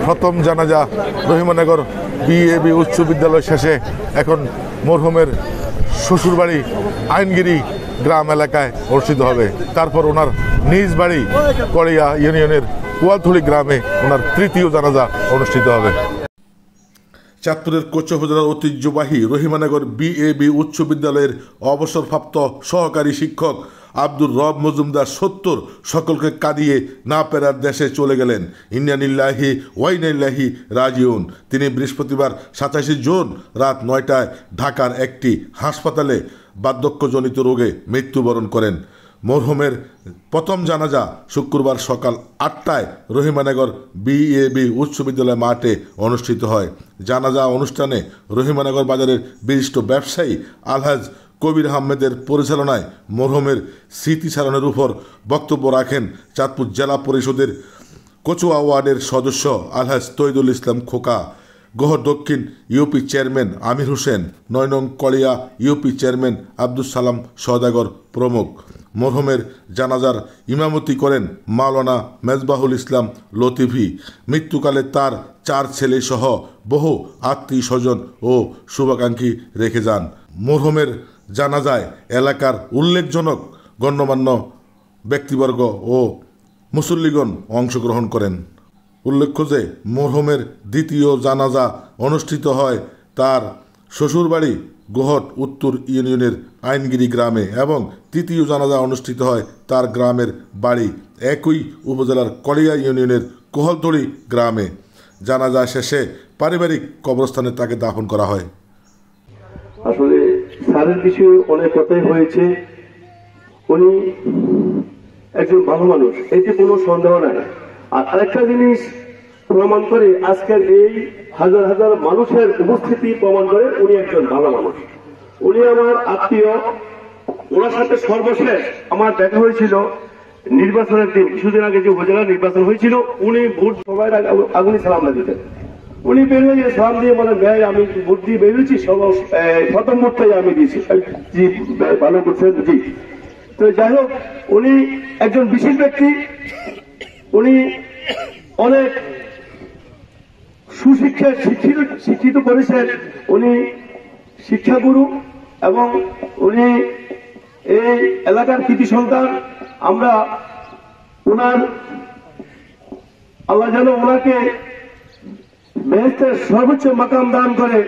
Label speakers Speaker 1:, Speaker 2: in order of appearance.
Speaker 1: প্রথম জানাজা রহিমানগর বিএবি উচ্চ বিদ্যালয় শেষে এখন মরহুমের শ্বশুরবাড়ি আইনগিরি গ্রাম এলাকায় অনুষ্ঠিত হবে। তারপর ওনার নিজ বাড়ি কড়িয়া ইউনিয়নের কুয়ালথুলি গ্রামে ওনার তৃতীয় জানাজা অনুষ্ঠিত হবে। চাঁদপুরের কোচা উপজেলার ঐতিহ্যবাহী রহিমানগর বিএবি উচ্চ বিদ্যালয়ের অবসরপ্রাপ্ত সহকারী শিক্ষক আব্দুর রব মজুমদার ৭০ সকলকে কাঁদিয়ে না পেরার দেশে চলে গেলেন। ইন্নালিল্লাহি ওয়া ইন্না ইলাইহি রাজিউন। তিনি বৃহস্পতিবার ২৭ জুন রাত ৯টায় ঢাকার একটি হাসপাতালে বার্ধক্যজনিত রোগে মৃত্যুবরণ করেন। মরহুমের প্রথম জানাজা শুক্রবার সকাল ৮টায় রহিমানগর বিএবি উচ্চ বিদ্যালয় মাঠে অনুষ্ঠিত হয়। জানাজা অনুষ্ঠানে রহিমানগর বাজারের বিশিষ্ট ব্যবসায়ী আলহাজ কবির আহমেদের পরিচালনায় মরহুমের স্মৃতিচারণের উপর বক্তব্য রাখেন চাঁদপুর জেলা পরিষদের কচুয়া ওয়ার্ডের সদস্য আলহাজ তৈদুল ইসলাম খোকা, গোহর দক্ষিণ ইউপি চেয়ারম্যান আমির হোসেন, ৯ নং কড়িয়া ইউপি চেয়ারম্যান আব্দুল সালাম সওদাগর প্রমুখ। মরহুমের জানাজার ইমামতি করেন মাওলানা মেজবাহুল ইসলাম লতিফি। মৃত্যুকালে তার 4 ছেলে সহ বহু আত্মীয় স্বজন ও শুভাকাঙ্ক্ষী রেখে যান। মরহুমের জানাজায় এলাকার উল্লেখজনক গণ্যমান্য ব্যক্তিবর্গ ও মুসল্লিগণ অংশগ্রহণ করেন। উল্লেখ্য যে মরহুমের দ্বিতীয় জানাজা অনুষ্ঠিত হয় তার শ্বশুরবাড়ি গোহট উত্তর ইউনিয়নের আইনগিরি গ্রামে এবং তৃতীয় জানাজা অনুষ্ঠিত হয় তার গ্রামের বাড়ি একই উপজেলার কড়িয়া ইউনিয়নের কোহলতড়ি গ্রামে। জানাজা শেষে পারিবারিক কবরস্থানে তাকে দাফন করা হয়।
Speaker 2: আসলে স্যারের বিষয়ে অনেক কথাই হয়েছে। উনি একজন ভালো মানুষ, এতে কোনো সন্দেহ নাই। আর আরেকটা জিনিস প্রমাণ করে আজকের এই হাজার হাজার মানুষের উপস্থিতি প্রমাণ করে উনি একজন ভালো মানুষ। উনি আমার আত্মীয়, ওনার সাথে সর্বশেষ আমার দেখা হয়েছিল নির্বাচনের দিন। কিছুদিন আগে যে উপজেলা নির্বাচন হয়েছিল, উনি ভোট সবাই আগুনি সালাম দিতেন। উনি বেরিয়ে সালাম দিয়ে বলেন, ভাই আমি ভোট দিয়ে বেরিয়েছি, প্রথম ভোটটাই আমি দিয়েছি। জি ভালো করছেন জি। তো যাই হোক, উনি একজন বিশেষ ব্যক্তি। উনি অনেক সুশিক্ষায় শিক্ষিত করেছেন। উনি শিক্ষাগুরু এবং উনি এই এলাকার কৃতি সন্তান। আমরা ওনার আল্লাহ যেন ওনাকে বেহেশতের সর্বোচ্চ মাকাম দান করে।